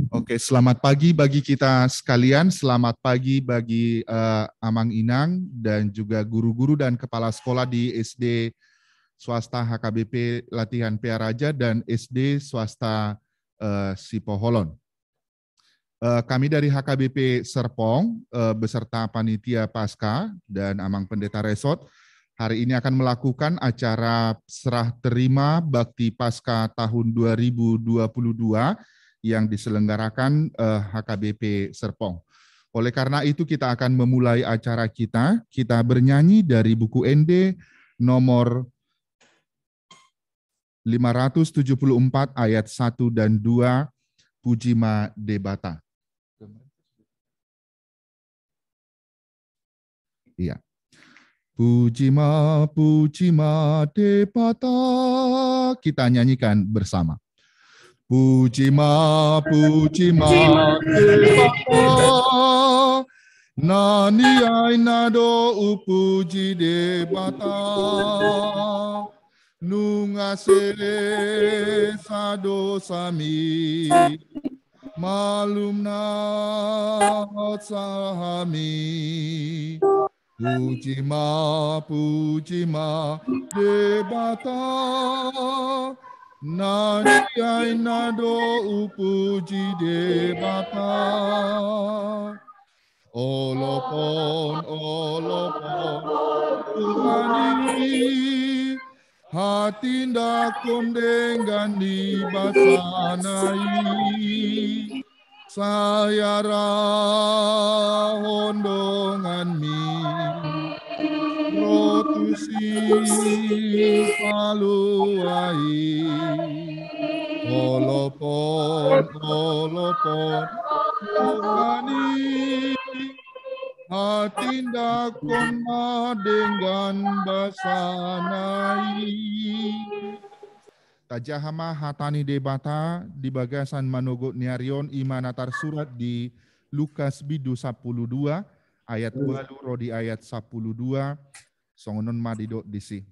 Oke, selamat pagi bagi kita sekalian. Selamat pagi bagi Amang Inang dan juga guru-guru dan kepala sekolah di SD swasta HKBP Latihan Pia Raja dan SD swasta Sipoholon. Kami dari HKBP Serpong beserta panitia Pasca dan Amang Pendeta Resort hari ini akan melakukan acara serah terima Bakti Pasca tahun 2022 yang diselenggarakan HKBP Serpong. Oleh karena itu kita akan memulai acara kita bernyanyi dari buku ND nomor 574 ayat 1 dan 2, Pujima Debata. Iya. Pujima, Pujima Debata. Kita nyanyikan bersama. Pujima, Pujima Debata. Nani ainado upuji Debata. Nungase sado sami. Malumna sahami. Pujima, Pujima Debata. Nani ainado upuji Debata. Olopon, olopon, Tuhani. Hatinda kondengan di basanai. Sayara hondongan mi. Rotusi paluai. Olopon, olopon, Tuhani. Hatinda kona dengan basanai. Tajahama hatani debata di bagasan manogot niarion imanatar surat di Lukas bidu 12 ayat 2 rodi ayat 12 songonon madidok disi.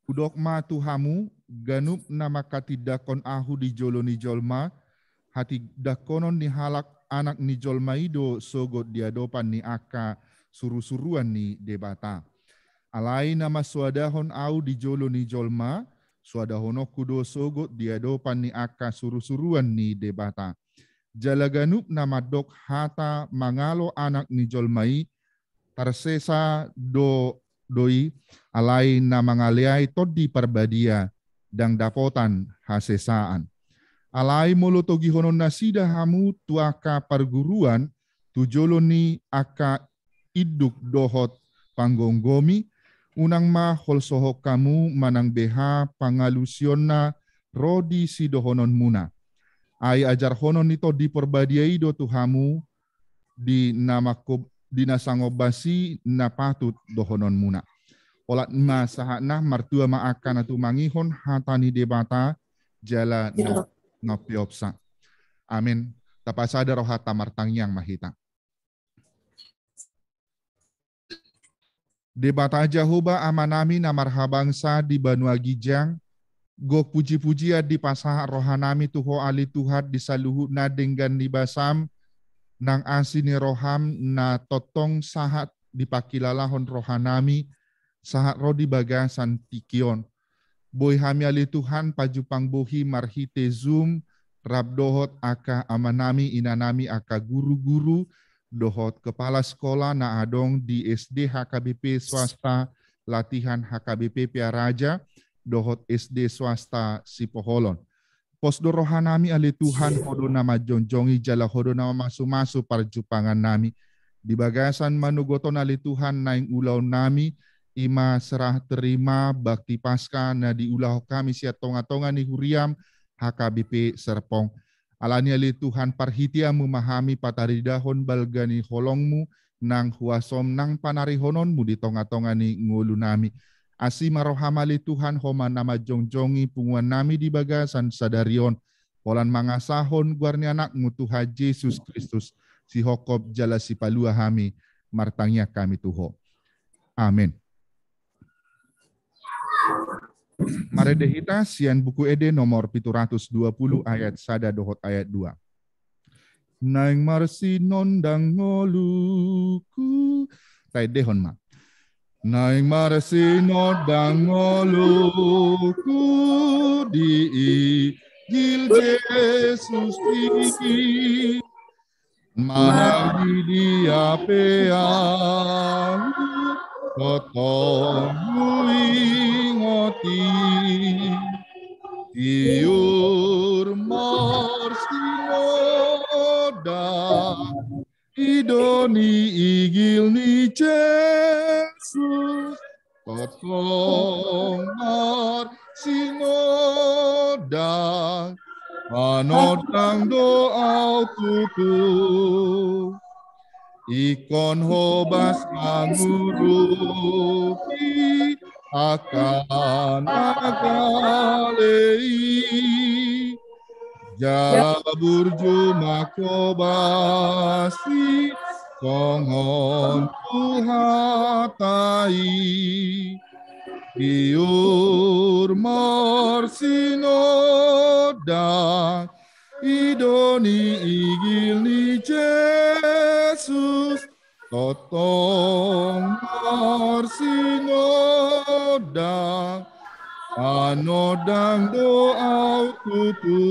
Udokma tuhamu ganup nama katidakon ahu di joloni jolma hati dakonon ni halak anak ni jolmaido sogot diadopan ni aka suru-suruan ni debata. Alai nama suadahon au di jolo ni jolma, suadahono kudo sogot diadopan ni aka suru-suruan ni debata. Jalaganup nama dok hata mangalo anak ni jolmai, tarsesa doi, alai nama ngaleai todi parbadia, dang dapotan hasesaan. Alai molotogi honon nasida hamu tuaka perguruan tujolo ni aka iduk dohot panggonggomi unang ma holsohok kamu manang beha pangalusionna rodi si dohonon muna. Ai ajar honon nito di perbadiai do tuhamu di nama di nasangobasi na patut dohonon muna. Olat ma sahana martua ma akan atu mangihon hatani debata jala no nopiopsa. Amin. Tapasada rohata martangyang mahita. Debata Jahoba amanami namarhabangsa di Banua Gijang. Gok puji-pujian di pasah rohanami tuho ali Tuhan di saluhu na denggan di basam. Nang asini roham na totong sahat di pakilalahon rohanami. Sahat rodi bagasan tikion. Boy hami ali Tuhan pajupang bohi marhite zoom. Rab dohot aka amanami inanami aka guru-guru dohot kepala sekolah na adong di SD HKBP swasta latihan HKBP Pia Raja dohot SD swasta Sipoholon. Posdo rohanami ali Tuhan hodo nama jonjongi jala hodo nama masu-masu parjupangan nami. Di bagasan manugoton ali Tuhan naing ulau nami ima serah terima bakti pasca na diulah kami sia tonga-tonga ni huriam HKBP Serpong. Alani ali Tuhan parhitia memahami pataridahon balgani holongmu nang huasom nang panarihononmu di tonga-tonga ni ngulu nami. Asima rohamali Tuhan homa nama jongjongi punguan nami di bagasan sadarion. Polan mangasahon guarni anakmu Tuhan Yesus Kristus. Si hokop jala si palua hami martangnya kami tuho. Amin. Maredehita sian buku ede nomor 720 ayat sada dohot ayat 2. naing marsi nondang ngoluku. Tai dehon ma. Naing marsi nondang ngoluku di Injil Yesus ini. Mana dia peang totong ingoti iur marsinoda idoni igil ni Jesus totong marsinoda Manotang doa tutu ikon hobas mangurupi akan agalei jaburju makobasi kongon tuhatai Iur marsinoda idoni igil ni Jesus totong marsinoda anodang doa tutu.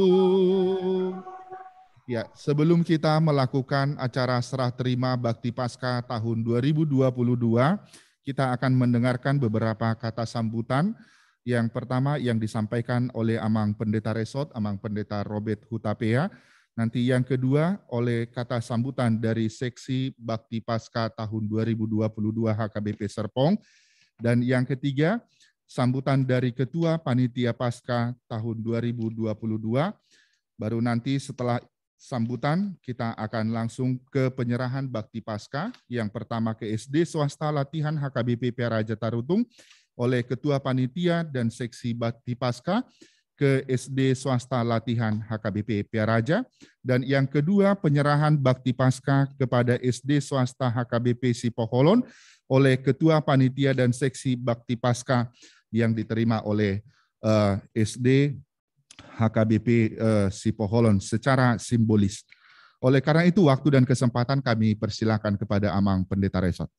Ya, sebelum kita melakukan acara serah terima Bakti Paskah tahun 2022, kita akan mendengarkan beberapa kata sambutan. Yang pertama yang disampaikan oleh Amang Pendeta Resot, Amang Pendeta Robert Hutapea. Nanti yang kedua oleh kata sambutan dari Seksi Bakti Paskah tahun 2022 HKBP Serpong. Dan yang ketiga, sambutan dari Ketua Panitia Paskah tahun 2022. Baru nanti setelah sambutan, kita akan langsung ke penyerahan Bakti Paskah. Yang pertama ke SD Swasta Latihan HKBP Piaraja Tarutung oleh Ketua Panitia dan Seksi Bakti Paskah ke SD Swasta Latihan HKBP Piaraja. Dan yang kedua penyerahan Bakti Paskah kepada SD Swasta HKBP Sipoholon oleh Ketua Panitia dan Seksi Bakti Paskah yang diterima oleh SD HKBP Sipoholon secara simbolis. Oleh karena itu, waktu dan kesempatan kami persilakan kepada Amang Pendeta Resot.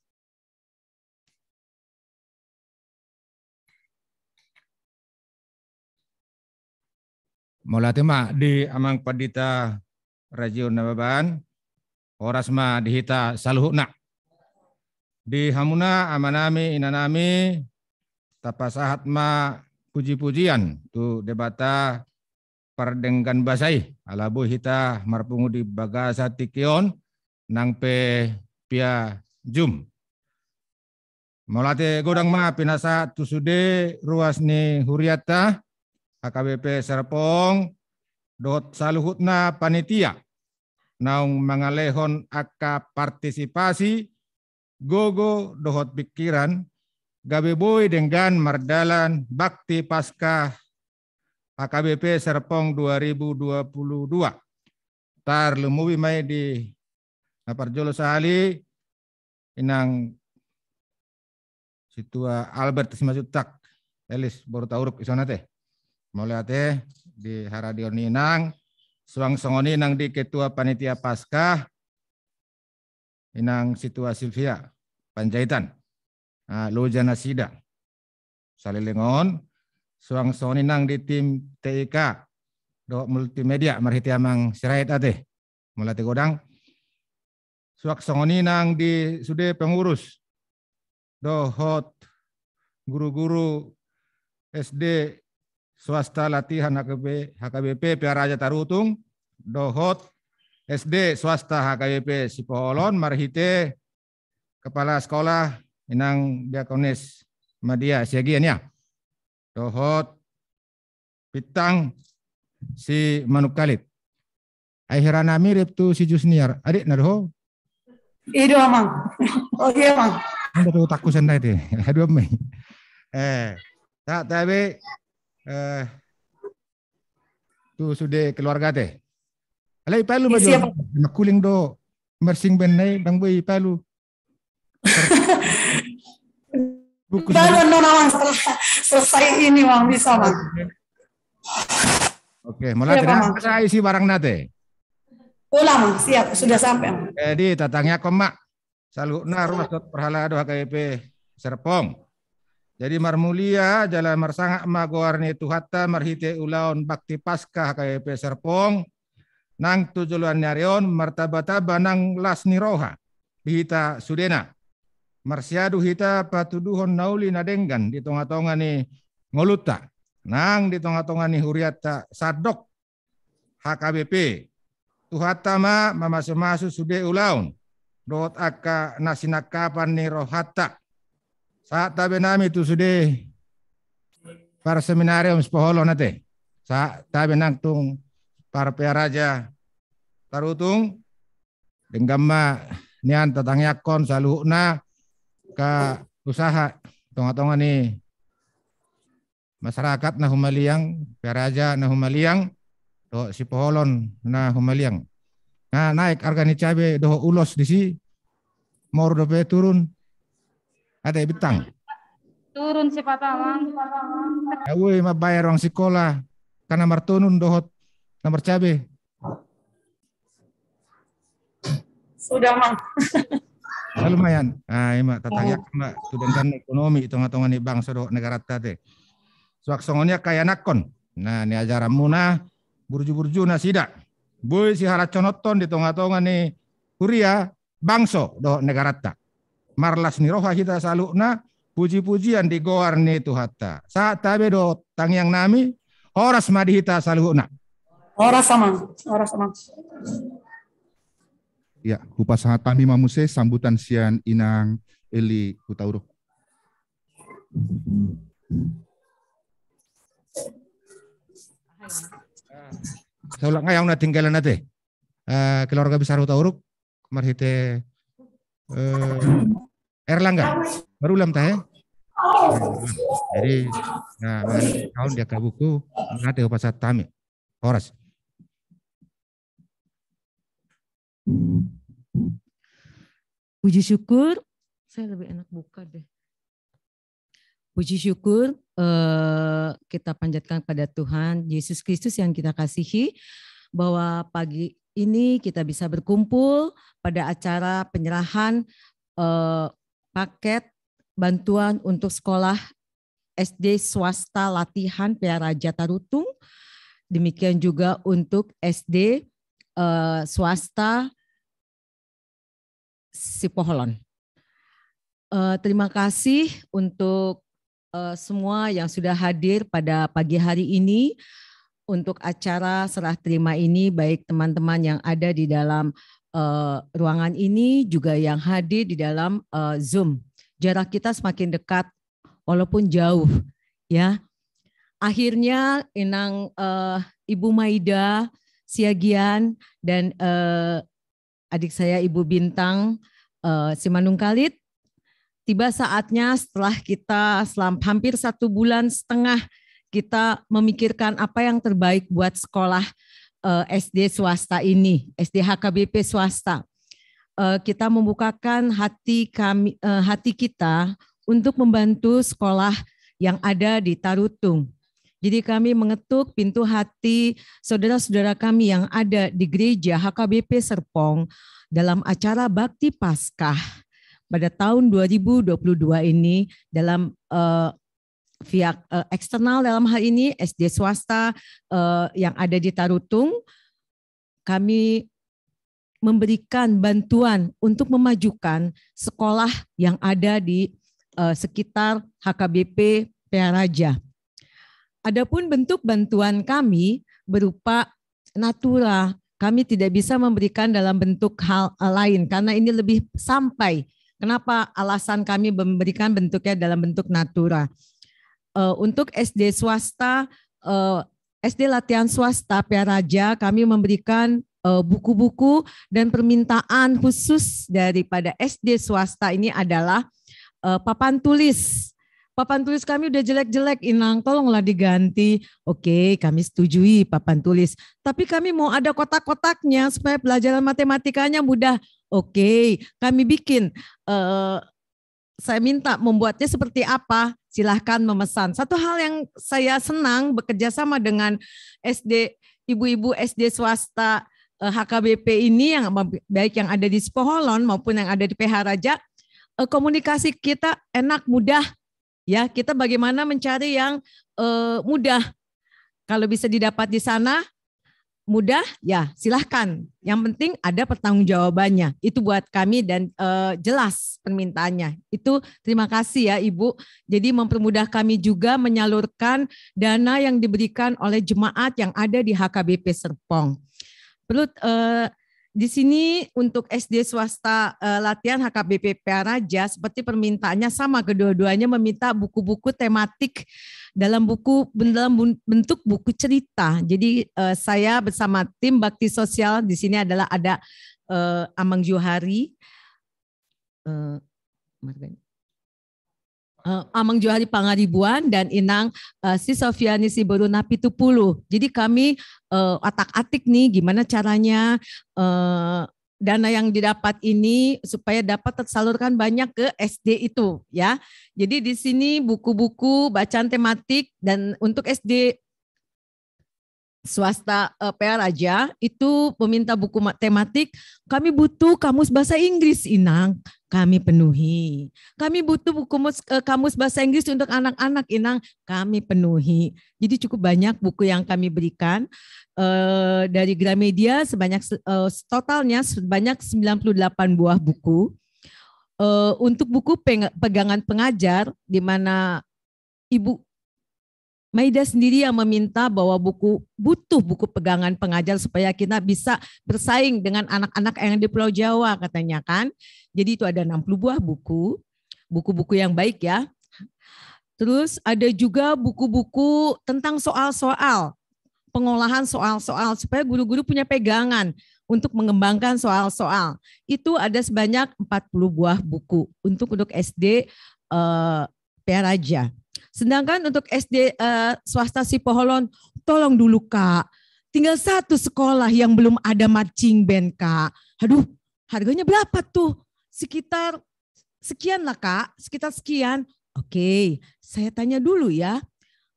Mula tema di Amang Pendeta Rajiun Nababan, orasma dihita saluhna. Di hamuna amanami inanami tapasahat ma puji-pujian tu debata pardenggan basai alabu hita marpungu di bagasa tikion nang pe pia jum molate godang ma pinasa tusude ruas ni huriata HKBP Serpong dot saluhutna panitia naung mangalehon aka partisipasi gogo dohot pikiran gabeboy dengan mardalan Bakti Paskah HKBP Serpong 2022. Tar lumuwi may di naparjolo sahali inang situa Albert Simasutak Elis baru tauruk isonate. Mulai di haradion inang suang songoni nang di Ketua Panitia Paskah inang situa Silvia Panjaitan. Lojana Sida Salilengon suang soni nang di tim TIK do multimedia marhiti amang sirait ate mulati godang suak songoni nang di sude pengurus do hot guru-guru SD swasta latihan HKBP Piaraja Tarutung do hot SD swasta HKBP Sipoholon marhite kepala sekolah inang Diakonis Madia Siagian ya. Dohot pitang si Manuk Kalit. Akhirana mirip tu si Jusniar. Adik naruh. Itu amang. Oh iya amang. Anda tuh takut sendai deh. Aduh me. Tak tapi tu sudah keluarga teh. Alai palu baju. Nakuling do mersing benai bang boy palu. Baru nonawang selesai ini Mang bisa Mang. Oke, mulai tidak saya isi barang nate. Ulang, siap, sudah sampai. Jadi tatangnya komak. Salukna rumah perhala doa KP Serpong. Jadi marmulia jalan marsangak magoarni tuhatta marhite ulaun bakti paskah KP Serpong. Nang tujuan nyarion martabata banang las niroha. Bihita sudena. Marsiadu hita patuduhon nauli nadenggan di tonga-tonga ni ngoluta. Nang di tonga-tonga ni huriata sadok HKBP. Tuhatama mamasu-masu sude ulaun. Dot aka nasinakapan ni rohata. Saat tabe nami tu sude para seminarium sepoholo nate. Saat tabe nang tung para Piaraja tarutung. Denggama nian tatangyakon saluhna ka usaha tonga-tonga ni masyarakat na humaliang, Piaraja na humaliang, do si poholon na humaliang. Nah, naik harga ni cabe do ulos di si mor do pe turun. Ada bitang. Turun si patamang. Awe mabayar orang sekolah karena martunun dohot nomor cabe. Sudah, Mang. Lumayan. Ah, ima tatangyak mbak tudengkan ekonomi tonga-tonga ni bangsa do negara tade. Suaksongonya kaya nakon. Nah, ni ajaran muna burju-burju na sida. Boy si haraconoton di tonga-tonga ni Huria bangso do negara ta. Marlas ni roha kita salukna puji-pujian di goar ni tuhata. Saat tabe do tangyang nami horas madihita salukna. Ora sama. Ya, hupasaha tami mamuse sambutan sian inang Eli Hutauruk. Saulang ngayang na tinggalan nate. Keluarga besar Hutauruk marhite Erlangga. Berulam tah ya. Jadi nah tahun dia ke buku nate hupasaha tami. Horas. Puji syukur, saya lebih enak buka deh. Puji syukur kita panjatkan kepada Tuhan Yesus Kristus yang kita kasihi, bahwa pagi ini kita bisa berkumpul pada acara penyerahan paket bantuan untuk sekolah SD swasta latihan Piaraja Tarutung, demikian juga untuk SD swasta Sipoholon. Terima kasih untuk semua yang sudah hadir pada pagi hari ini untuk acara serah terima ini, baik teman-teman yang ada di dalam ruangan ini juga yang hadir di dalam Zoom. Jarak kita semakin dekat walaupun jauh ya. Akhirnya Inang Ibu Maida Siagian dan adik saya Ibu Bintang Simanungkalit, tiba saatnya setelah kita selama hampir 1,5 bulan kita memikirkan apa yang terbaik buat sekolah SD swasta ini, SD HKBP swasta. Kita membukakan hati kita untuk membantu sekolah yang ada di Tarutung. Jadi kami mengetuk pintu hati saudara-saudara kami yang ada di gereja HKBP Serpong dalam acara Bakti Paskah pada tahun 2022 ini dalam pihak eksternal, dalam hal ini SD swasta yang ada di Tarutung. Kami memberikan bantuan untuk memajukan sekolah yang ada di sekitar HKBP Piaraja. Adapun bentuk bantuan kami berupa natura, kami tidak bisa memberikan dalam bentuk hal lain karena ini lebih sampai. Kenapa alasan kami memberikan bentuknya dalam bentuk natura? Untuk SD swasta, SD latihan swasta Piaraja, kami memberikan buku-buku dan permintaan khusus daripada SD swasta ini adalah papan tulis. Papan tulis kami udah jelek-jelek, Inang, tolonglah diganti. Oke, kami setujui papan tulis. Tapi kami mau ada kotak-kotaknya supaya pelajaran matematikanya mudah. Oke, kami bikin. Saya minta membuatnya seperti apa, silahkan memesan. Satu hal yang saya senang bekerja sama dengan SD, ibu-ibu SD swasta HKBP ini yang baik yang ada di Sipoholon maupun yang ada di PH Raja, komunikasi kita enak, mudah. Ya, kita bagaimana mencari yang mudah. Kalau bisa didapat di sana, mudah, ya silahkan. Yang penting ada pertanggungjawabannya. Itu buat kami dan jelas permintaannya. Itu terima kasih ya Ibu. Jadi mempermudah kami juga menyalurkan dana yang diberikan oleh jemaat yang ada di HKBP Serpong. Perlu di sini untuk SD swasta latihan HKBP PH Raja seperti permintaannya sama, kedua-duanya meminta buku-buku tematik dalam bentuk buku cerita. Jadi saya bersama tim bakti sosial di sini adalah ada Amang Johari, Amang Johari Pangaribuan dan Inang si Sofiani Siboruna Pitupulu. Jadi kami otak-atik nih gimana caranya dana yang didapat ini supaya dapat tersalurkan banyak ke SD itu ya. Jadi di sini buku-buku bacaan tematik dan untuk SD swasta PH Raja itu meminta buku tematik, kami butuh kamus bahasa Inggris Inang, kami penuhi. Kami butuh buku kamus bahasa Inggris untuk anak-anak Inang, kami penuhi. Jadi cukup banyak buku yang kami berikan dari Gramedia sebanyak totalnya sebanyak 98 buah buku. Untuk buku pegangan pengajar di mana Ibu Maida sendiri yang meminta bahwa butuh buku pegangan pengajar supaya kita bisa bersaing dengan anak-anak yang di Pulau Jawa katanya kan. Jadi itu ada 60 buah buku-buku yang baik ya. Terus ada juga buku-buku tentang soal-soal, pengolahan soal-soal supaya guru-guru punya pegangan untuk mengembangkan soal-soal. Itu ada sebanyak 40 buah buku untuk SD PH Raja. Sedangkan untuk SD swasta Sipoholon, tolong dulu Kak, tinggal satu sekolah yang belum ada marching band Kak. Aduh, harganya berapa tuh? Sekitar sekian lah Kak, sekitar sekian. Oke, saya tanya dulu ya.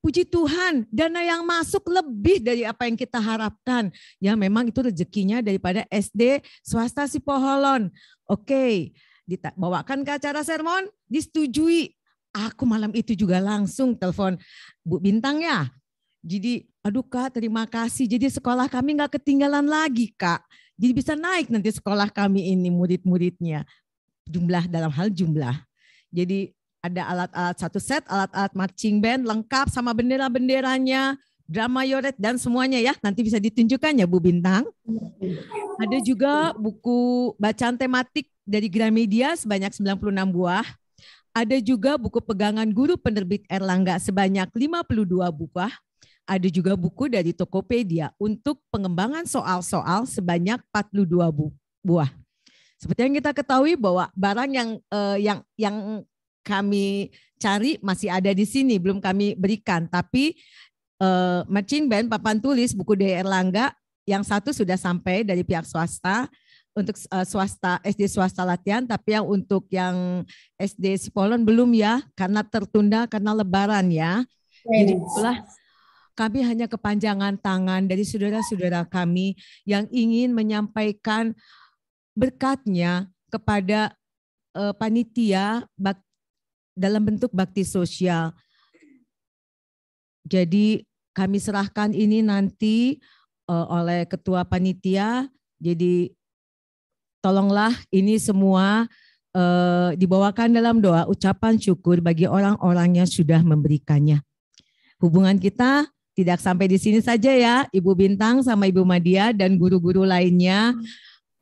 Puji Tuhan, dana yang masuk lebih dari apa yang kita harapkan. Ya memang itu rezekinya daripada SD swasta Sipoholon. Oke, dibawakan ke acara sermon, disetujui. Aku malam itu juga langsung telepon Bu Bintang ya. Jadi aduh Kak terima kasih. Jadi sekolah kami nggak ketinggalan lagi Kak. Jadi bisa naik nanti sekolah kami ini murid-muridnya. Jumlah dalam hal jumlah. Jadi ada alat-alat satu set, alat-alat marching band lengkap sama bendera-benderanya, drama yoret dan semuanya ya. Nanti bisa ditunjukkan ya Bu Bintang. Ada juga buku bacaan tematik dari Gramedia sebanyak 96 buah. Ada juga buku pegangan guru penerbit Erlangga sebanyak 52 buah. Ada juga buku dari Tokopedia untuk pengembangan soal-soal sebanyak 42 buah. Seperti yang kita ketahui bahwa barang yang kami cari masih ada di sini, belum kami berikan. Tapi marching band, papan tulis, buku dari Erlangga, yang satu sudah sampai dari pihak swasta, untuk swasta SD swasta latihan, tapi yang untuk yang SD Sipoholon belum ya, karena tertunda karena Lebaran ya. Jadi itulah kami hanya kepanjangan tangan dari saudara-saudara kami yang ingin menyampaikan berkatnya kepada panitia dalam bentuk bakti sosial. Jadi kami serahkan ini nanti oleh ketua panitia. Jadi tolonglah ini semua dibawakan dalam doa ucapan syukur bagi orang-orang yang sudah memberikannya. Hubungan kita tidak sampai di sini saja ya, Ibu Bintang sama Ibu Madia dan guru-guru lainnya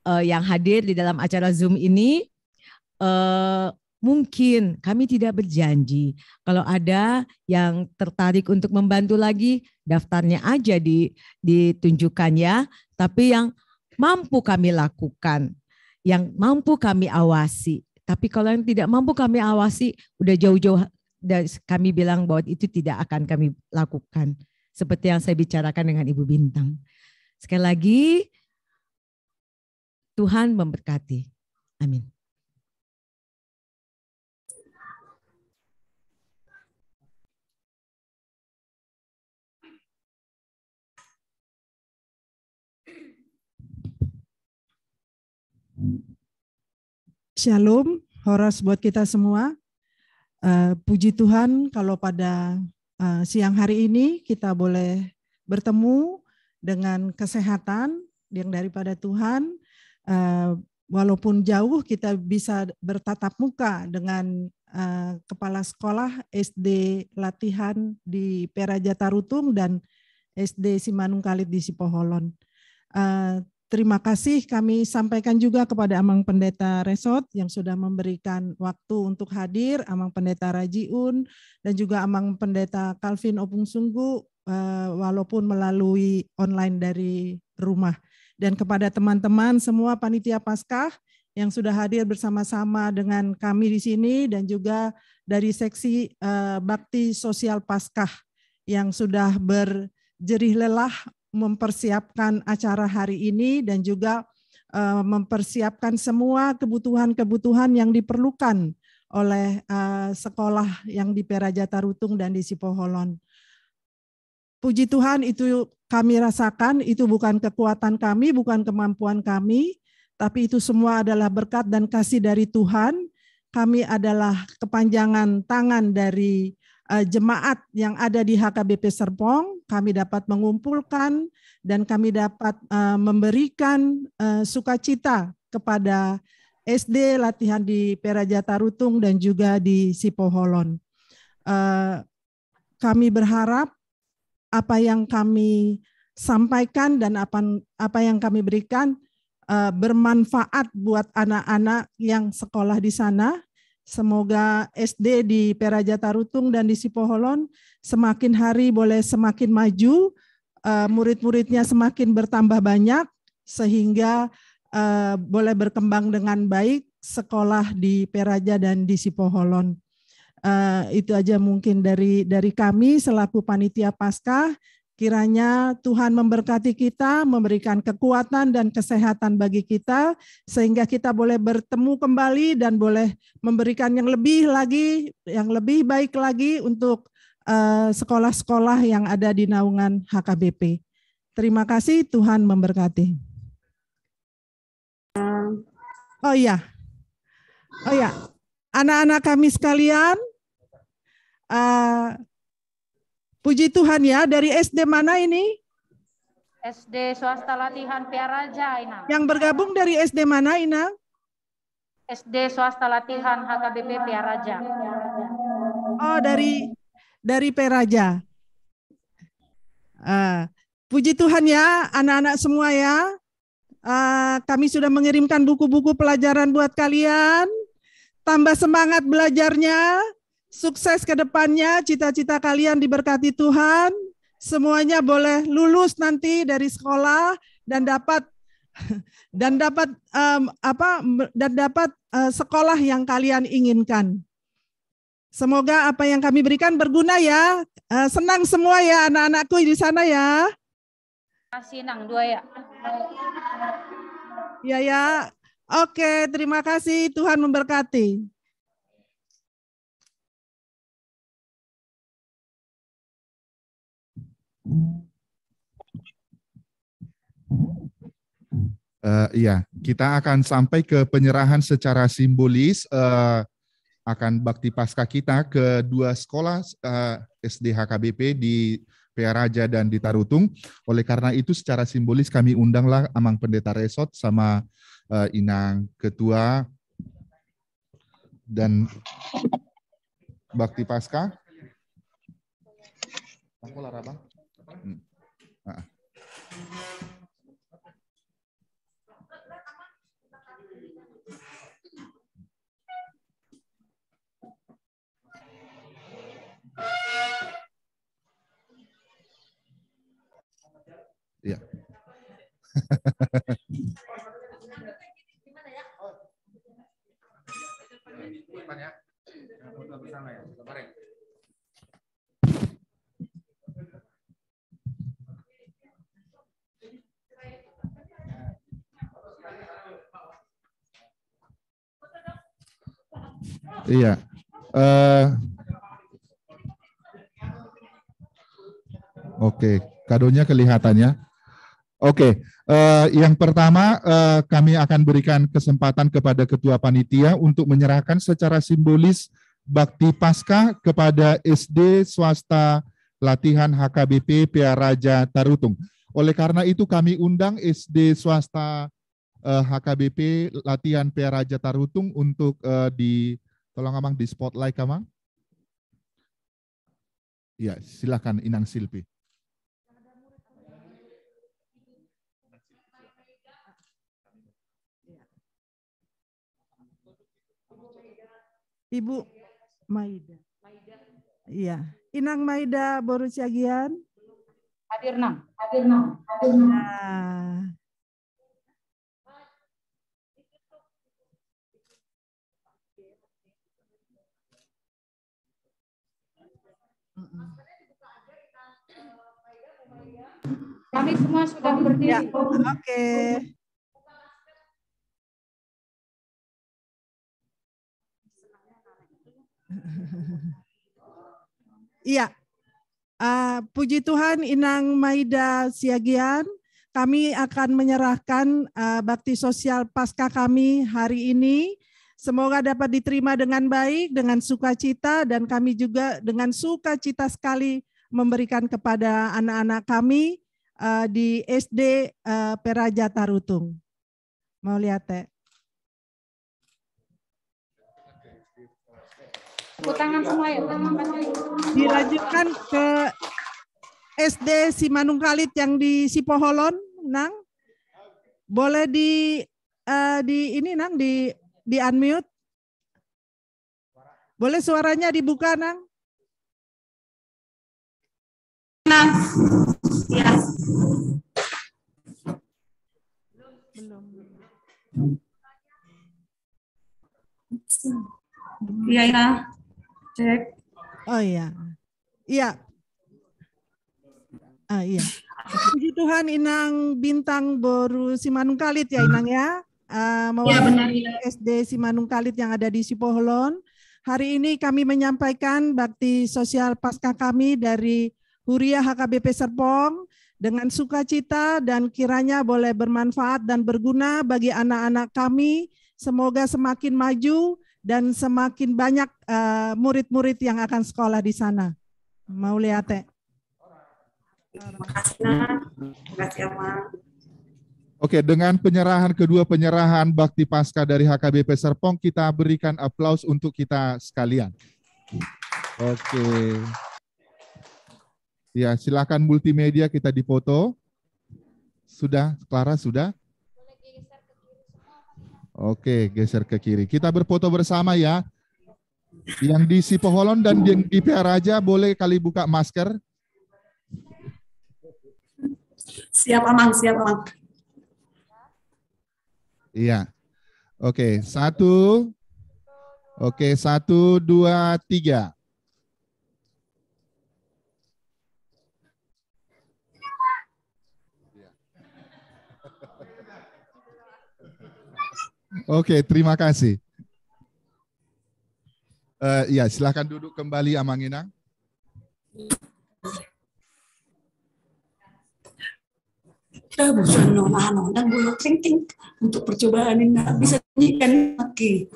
yang hadir di dalam acara Zoom ini. Mungkin kami tidak berjanji. Kalau ada yang tertarik untuk membantu lagi, daftarnya aja ditunjukkan ya. Tapi yang mampu kami lakukan, yang mampu kami awasi. Tapi kalau yang tidak mampu kami awasi, udah jauh-jauh kami bilang bahwa itu tidak akan kami lakukan. Seperti yang saya bicarakan dengan Ibu Bintang. Sekali lagi, Tuhan memberkati. Amin. Shalom, Horas buat kita semua. Puji Tuhan kalau pada siang hari ini kita boleh bertemu dengan kesehatan yang daripada Tuhan. Walaupun jauh kita bisa bertatap muka dengan kepala sekolah SD latihan di Peraja Tarutung dan SD Simanung Kalit di Sipoholon. Terima kasih kami sampaikan juga kepada Amang Pendeta Resot yang sudah memberikan waktu untuk hadir, Amang Pendeta Rajiun dan juga Amang Pendeta Calvin Opung Sunggu walaupun melalui online dari rumah. Dan kepada teman-teman semua panitia Paskah yang sudah hadir bersama-sama dengan kami di sini dan juga dari seksi Bakti Sosial Paskah yang sudah berjerih lelah mempersiapkan acara hari ini dan juga mempersiapkan semua kebutuhan-kebutuhan yang diperlukan oleh sekolah yang di Peraja Tarutung dan di Sipoholon. Puji Tuhan itu kami rasakan, itu bukan kekuatan kami, bukan kemampuan kami, tapi itu semua adalah berkat dan kasih dari Tuhan. Kami adalah kepanjangan tangan dari jemaat yang ada di HKBP Serpong. Kami dapat mengumpulkan dan kami dapat memberikan sukacita kepada SD latihan di Peraja Tarutung dan juga di Sipoholon. Kami berharap apa yang kami sampaikan dan apa yang kami berikan bermanfaat buat anak-anak yang sekolah di sana. Semoga SD di Peraja Tarutung dan di Sipoholon semakin hari boleh semakin maju, murid-muridnya semakin bertambah banyak, sehingga boleh berkembang dengan baik sekolah di Peraja dan di Sipoholon. Itu aja mungkin dari kami selaku panitia Paskah. Kiranya Tuhan memberkati kita, memberikan kekuatan dan kesehatan bagi kita, sehingga kita boleh bertemu kembali dan boleh memberikan yang lebih lagi, yang lebih baik lagi untuk sekolah-sekolah yang ada di naungan HKBP. Terima kasih, Tuhan memberkati. Oh iya, anak-anak kami sekalian, puji Tuhan ya, dari SD mana ini? SD swasta latihan Peraja, Inang. Yang bergabung dari SD mana, Inang? SD swasta latihan HKBP Peraja. Oh, dari Peraja. Puji Tuhan ya, anak-anak semua ya. Kami sudah mengirimkan buku-buku pelajaran buat kalian. Tambah semangat belajarnya. Sukses ke depannya, cita-cita kalian diberkati Tuhan. Semuanya boleh lulus nanti dari sekolah dan dapat sekolah yang kalian inginkan. Semoga apa yang kami berikan berguna ya. Senang semua ya anak-anakku di sana ya. Terima kasih Nang, dua ya. Ya. Oke, terima kasih. Tuhan memberkati. Iya, kita akan sampai ke penyerahan secara simbolis akan bakti Paskah kita ke dua sekolah SD HKBP di Peraja dan di Tarutung. Oleh karena itu secara simbolis kami undanglah Amang Pendeta Resot sama Inang Ketua dan bakti Paskah. Aku larabang. Ya. Iya. Oke, kadonya kelihatannya. Oke, yang pertama kami akan berikan kesempatan kepada Ketua Panitia untuk menyerahkan secara simbolis Bakti Paskah kepada SD Swasta Latihan HKBP PA Raja Tarutung. Oleh karena itu kami undang SD Swasta HKBP Latihan PA Raja Tarutung untuk tolong Amang di spotlight Amang. Ya, silakan Inang Silpi. Ibu Maida. Iya, Inang Maida Borusiagian. Hadir, Nang. Nah. Kami semua sudah berdiri. Ya, oke. Iya, puji Tuhan Inang Maida Siagian, kami akan menyerahkan bakti sosial pasca kami hari ini. Semoga dapat diterima dengan baik, dengan sukacita, dan kami juga dengan sukacita sekali memberikan kepada anak-anak kami di SD Peraja Tarutung. Mau lihat teh? Tepuk tangan semua ya. Terima kasih. Dilanjutkan ke SD Simanung Kalit yang di Sipoholon, Nang. Boleh di ini Nang di unmute. Boleh suaranya dibuka, Nang? Nang. Ya. Belum. Iya ya. Cek. Oh iya. Iya. Iya. Puji Tuhan Inang Bintang Boru Simanung Kalit ya Inang ya. Iya benar. SD Simanung Kalit yang ada di Sipoholon. Hari ini kami menyampaikan bakti sosial pasca kami dari Huria HKBP Serpong dengan sukacita dan kiranya boleh bermanfaat dan berguna bagi anak-anak kami. Semoga semakin maju dan semakin banyak murid-murid yang akan sekolah di sana. Mau lihat teh? Terima kasih, Nak. Terima kasih, Amang. Oke, dengan kedua penyerahan Bakti Pasca dari HKBP Serpong, kita berikan aplaus untuk kita sekalian. Oke. Ya, silakan multimedia kita dipoto. Sudah, Clara, sudah? Oke, geser ke kiri. Kita berfoto bersama ya. Yang di Sipoholon dan yang di PA Raja boleh kali buka masker. Siap, Amang. Siap, Amang. Iya. Oke, 1. Oke, 1, 2, 3. Oke, terima kasih. Ya, silakan duduk kembali Amang Inang. Kita bosan dan bulu ting untuk percobaan ini nggak bisa nyanyikan lagi.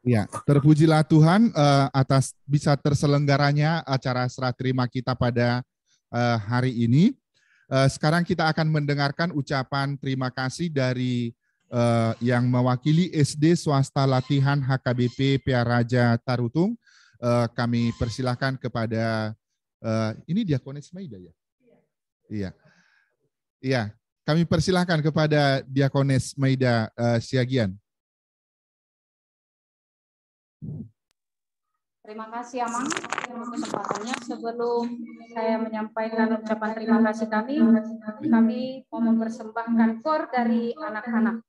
Ya, terpujilah Tuhan atas bisa terselenggaranya acara serah terima kita pada hari ini. Sekarang kita akan mendengarkan ucapan terima kasih dari yang mewakili SD Swasta Latihan HKBP PA Raja Tarutung. Kami persilahkan kepada ini Diakonis Maida ya? Iya. Iya, kami persilahkan kepada Diakonis Maida Siagian. Terima kasih Amang untuk kesempatannya. Sebelum saya menyampaikan ucapan terima kasih kami mau mempersembahkan kor dari anak-anak.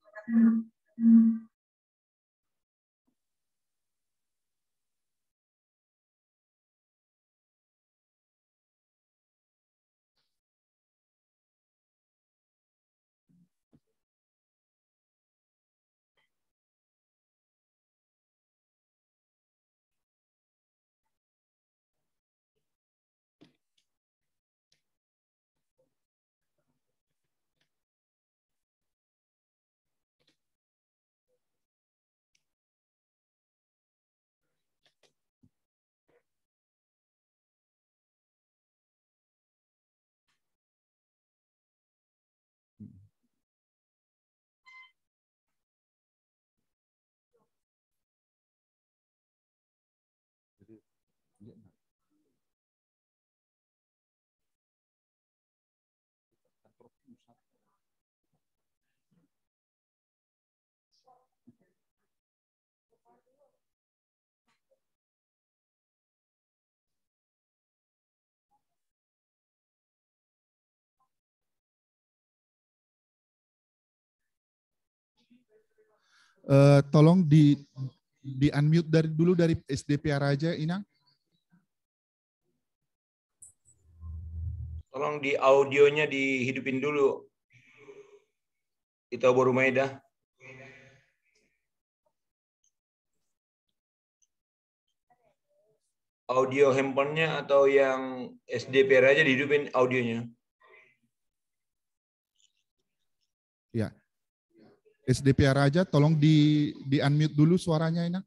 Tolong di unmute dulu dari SDPR aja, Inang. Tolong di audionya dihidupin dulu. Itu Abu Rumaidah. Audio handphonenya atau yang SDPR aja dihidupin audionya. Ya. SDPR aja, tolong di unmute dulu suaranya, Inang.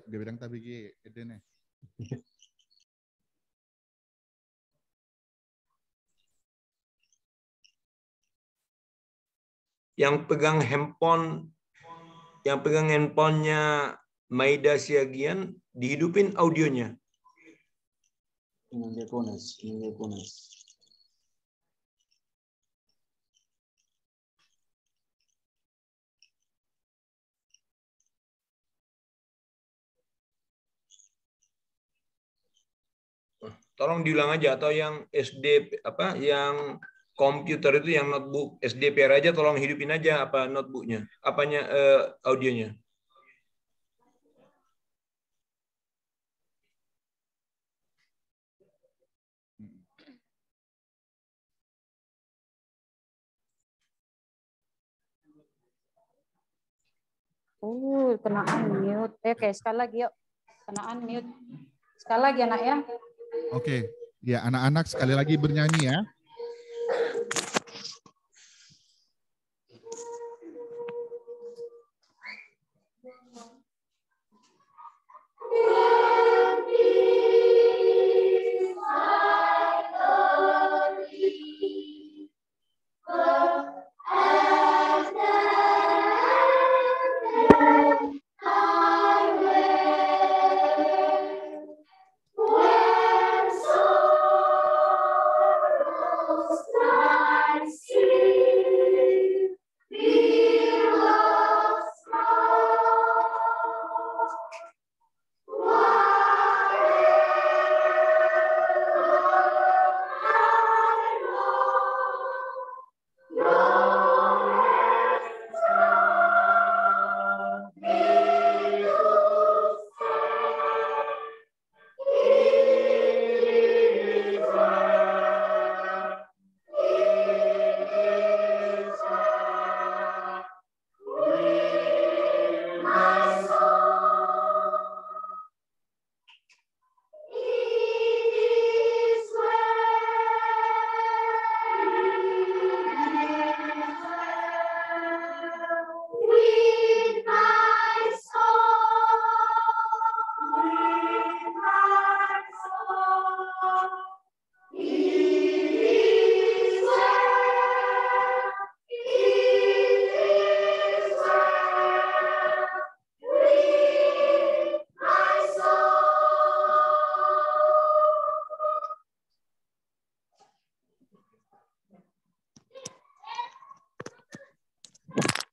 Gabirang tabigi edene. Yang pegang handphonenya Maida Siagian dihidupin audionya. Tolong diulang aja, atau yang yang komputer itu, yang notebook SDPR aja tolong hidupin aja notebooknya, audionya. Kenaan mute. Oke, sekali lagi yuk. Kenaan mute. Sekali lagi anak ya. Oke, ya anak-anak sekali lagi bernyanyi ya.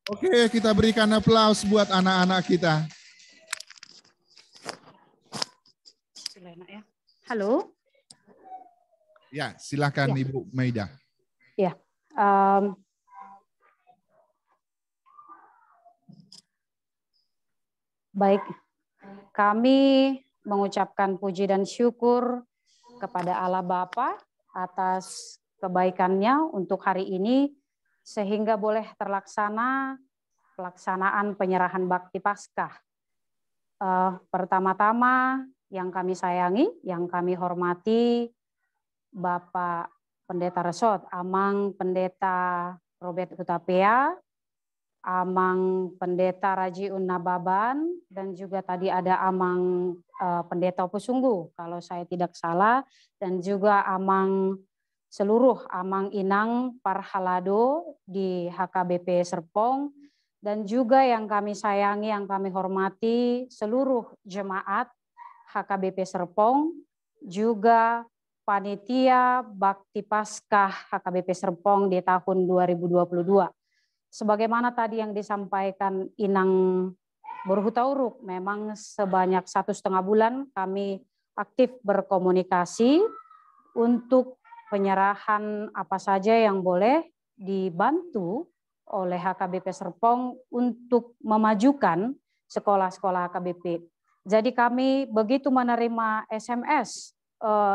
Oke, kita berikan aplaus buat anak-anak kita. Halo. Ya, silakan Ya. Ibu Maida. Ya. Baik, kami mengucapkan puji dan syukur kepada Allah Bapa atas kebaikannya untuk hari ini, sehingga boleh pelaksanaan penyerahan bakti Paskah. Pertama-tama yang kami sayangi, yang kami hormati, Bapak Pendeta Resot, Amang Pendeta Robert Hutapea, Amang Pendeta Rajiun Nababan, dan juga tadi ada Amang Pendeta Pusunggu, kalau saya tidak salah, dan juga seluruh Amang Inang Parhalado di HKBP Serpong, dan juga yang kami sayangi, yang kami hormati, seluruh jemaat HKBP Serpong, juga Panitia Bakti Paskah HKBP Serpong di tahun 2022. Sebagaimana tadi yang disampaikan Inang Burhutauruk, memang sebanyak 1,5 bulan kami aktif berkomunikasi untuk penyerahan apa saja yang boleh dibantu oleh HKBP Serpong untuk memajukan sekolah-sekolah HKBP. Jadi kami begitu menerima SMS,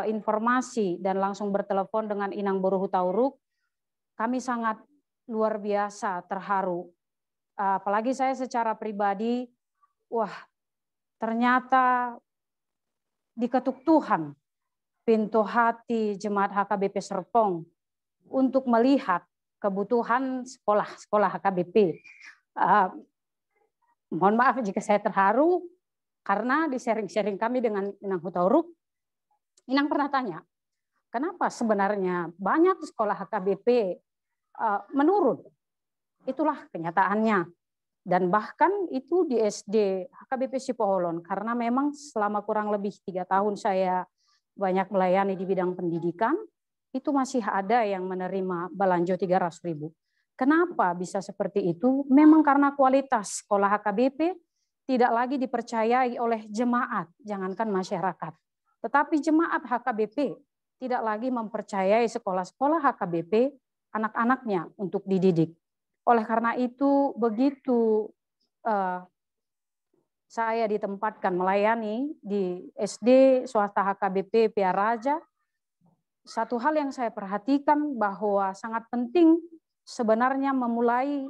informasi dan langsung bertelepon dengan Inang Boru Hutauruk, kami sangat luar biasa terharu. Apalagi saya secara pribadi, wah ternyata diketuk Tuhan pintu hati jemaat HKBP Serpong untuk melihat kebutuhan sekolah HKBP. Mohon maaf jika saya terharu, karena di sharing-sharing kami dengan Inang Hutauruk, Inang pernah tanya, kenapa sebenarnya banyak sekolah HKBP menurun? Itulah kenyataannya. Dan bahkan itu di SD HKBP Sipoholon, karena memang selama kurang lebih 3 tahun saya banyak melayani di bidang pendidikan, itu masih ada yang menerima balanjo 300.000. Kenapa bisa seperti itu? Memang karena kualitas sekolah HKBP tidak lagi dipercayai oleh jemaat, jangankan masyarakat. Tetapi jemaat HKBP tidak lagi mempercayai sekolah-sekolah HKBP anak-anaknya untuk dididik. Oleh karena itu, begitu saya ditempatkan melayani di SD swasta HKBP Piaraja, satu hal yang saya perhatikan bahwa sangat penting sebenarnya memulai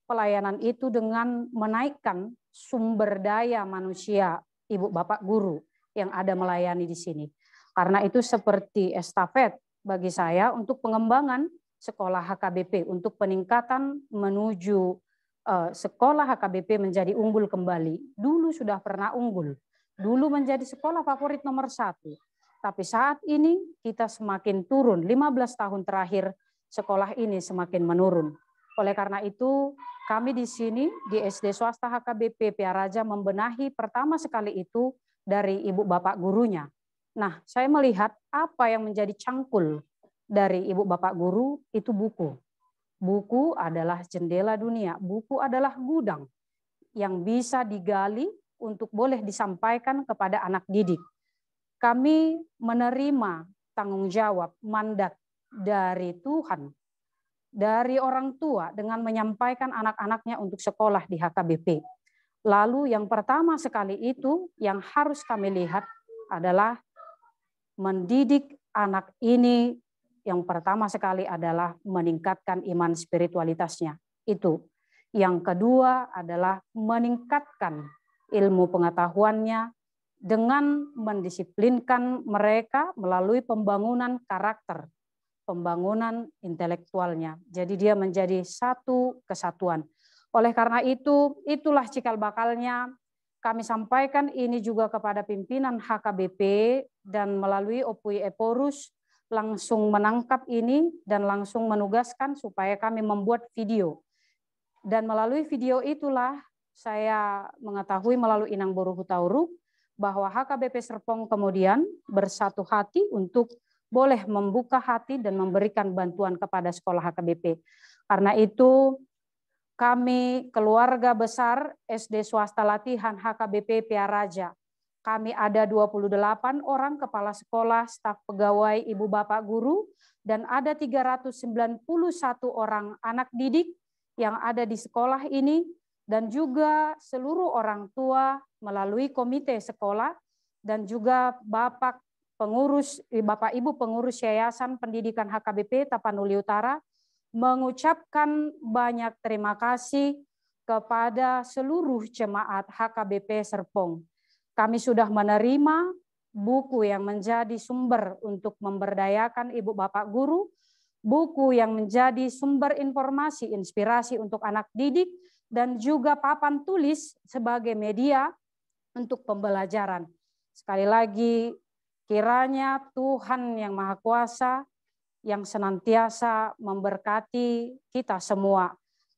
pelayanan itu dengan menaikkan sumber daya manusia ibu bapak guru yang ada melayani di sini. Karena itu seperti estafet bagi saya untuk pengembangan sekolah HKBP, untuk peningkatan menuju sekolah HKBP menjadi unggul kembali. Dulu sudah pernah unggul, dulu menjadi sekolah favorit nomor 1. Tapi saat ini kita semakin turun, 15 tahun terakhir sekolah ini semakin menurun. Oleh karena itu kami di sini di SD swasta HKBP Piaraja membenahi pertama sekali itu dari ibu bapak gurunya. Nah, saya melihat apa yang menjadi cangkul dari ibu bapak guru itu buku. Buku adalah jendela dunia, buku adalah gudang yang bisa digali untuk boleh disampaikan kepada anak didik. Kami menerima tanggung jawab, mandat dari Tuhan, dari orang tua dengan menyampaikan anak-anaknya untuk sekolah di HKBP. Lalu yang pertama sekali itu yang harus kami lihat adalah mendidik anak ini. Yang pertama sekali adalah meningkatkan iman spiritualitasnya. Itu. Yang kedua adalah meningkatkan ilmu pengetahuannya dengan mendisiplinkan mereka melalui pembangunan karakter, pembangunan intelektualnya. Jadi dia menjadi satu kesatuan. Oleh karena itu, itulah cikal bakalnya kami sampaikan ini juga kepada pimpinan HKBP dan melalui Opui Eporus langsung menangkap ini dan langsung menugaskan supaya kami membuat video. Dan melalui video itulah saya mengetahui melalui Inang Boru Hutauruk bahwa HKBP Serpong kemudian bersatu hati untuk boleh membuka hati dan memberikan bantuan kepada sekolah HKBP. Karena itu kami keluarga besar SD swasta latihan HKBP Piaraja. Kami ada 28 orang kepala sekolah, staf pegawai, ibu bapak guru, dan ada 391 orang anak didik yang ada di sekolah ini, dan juga seluruh orang tua melalui komite sekolah, dan juga bapak ibu pengurus Yayasan Pendidikan HKBP Tapanuli Utara, mengucapkan banyak terima kasih kepada seluruh jemaat HKBP Serpong. Kami sudah menerima buku yang menjadi sumber untuk memberdayakan ibu bapak guru, buku yang menjadi sumber informasi, inspirasi untuk anak didik, dan juga papan tulis sebagai media untuk pembelajaran. Sekali lagi, kiranya Tuhan yang Maha Kuasa yang senantiasa memberkati kita semua.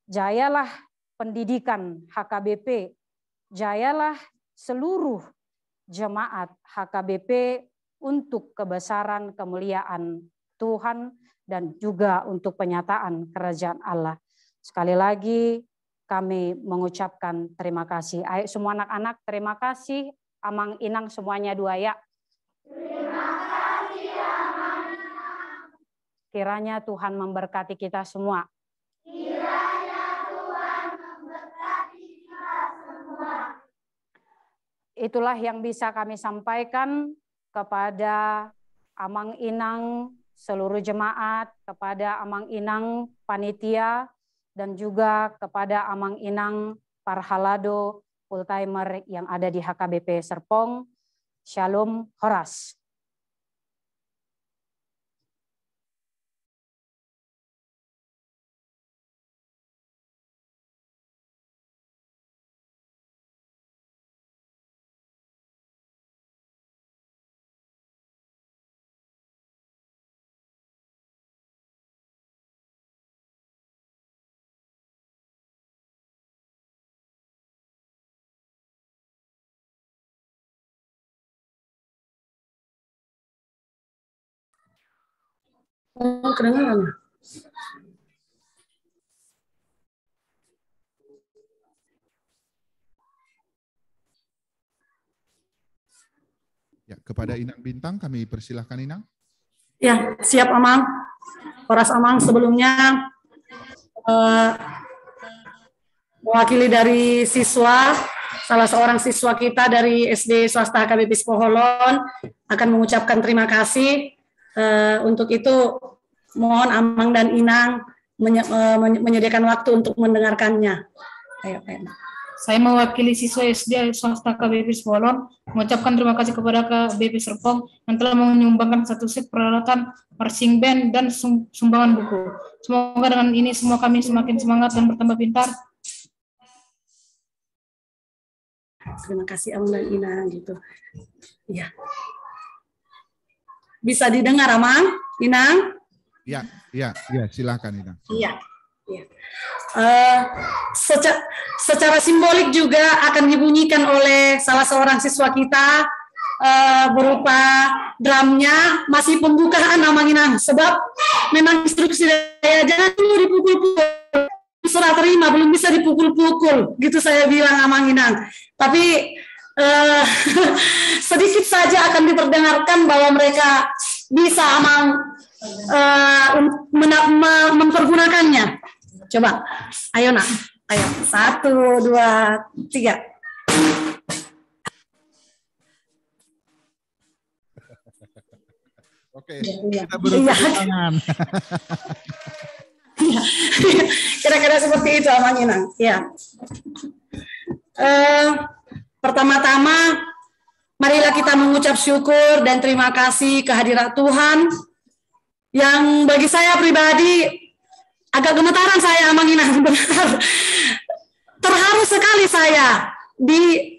Jayalah pendidikan HKBP, jayalah seluruh jemaat HKBP untuk kebesaran kemuliaan Tuhan dan juga untuk penyataan kerajaan Allah. Sekali lagi kami mengucapkan terima kasih. Ayo semua anak-anak terima kasih. Amang Inang semuanya dua ya. Kiranya Tuhan memberkati kita semua. Kiranya Tuhan memberkati kita semua. Itulah yang bisa kami sampaikan kepada Amang Inang seluruh jemaat, kepada Amang Inang panitia, dan juga kepada Amang Inang Parhalado full timer yang ada di HKBP Serpong. Shalom Horas. Oh, kedengaran. Ya, kepada Inang Bintang kami persilahkan Inang. Ya, siap Amang. Horas Amang sebelumnya mewakili dari siswa, salah seorang siswa kita dari SD Swasta HKBP Spoholon akan mengucapkan terima kasih. Untuk itu mohon Amang dan Inang menyediakan waktu untuk mendengarkannya. Ayo. Saya mewakili siswa SD Swasta KBP Spoholon mengucapkan terima kasih kepada KBP Serpong yang telah menyumbangkan 1 set peralatan marching band dan sumbangan buku. Semoga dengan ini semua kami semakin semangat dan bertambah pintar. Terima kasih Amang dan Inang gitu. Iya. Bisa didengar, Amang? Inang? Ya, silakan Inang. Iya. Secara simbolik juga akan dibunyikan oleh salah seorang siswa kita berupa drumnya, masih pembukaan Amang Inang, sebab memang instruksi saya jangan dulu dipukul-pukul, serah terima, belum bisa dipukul-pukul, gitu saya bilang Amang Inang. Tapi sedikit saja akan diperdengarkan bahwa mereka bisa Amang mempergunakannya. Coba, ayo nak, ayo 1, 2, 3. Oke, kita bertepuk tangan. Kira-kira seperti itu Amang Inang. Ya. Pertama-tama, marilah kita mengucap syukur dan terima kasih kehadirat Tuhan yang bagi saya pribadi agak gemetaran saya Amang Inang, benar. Terharu sekali saya di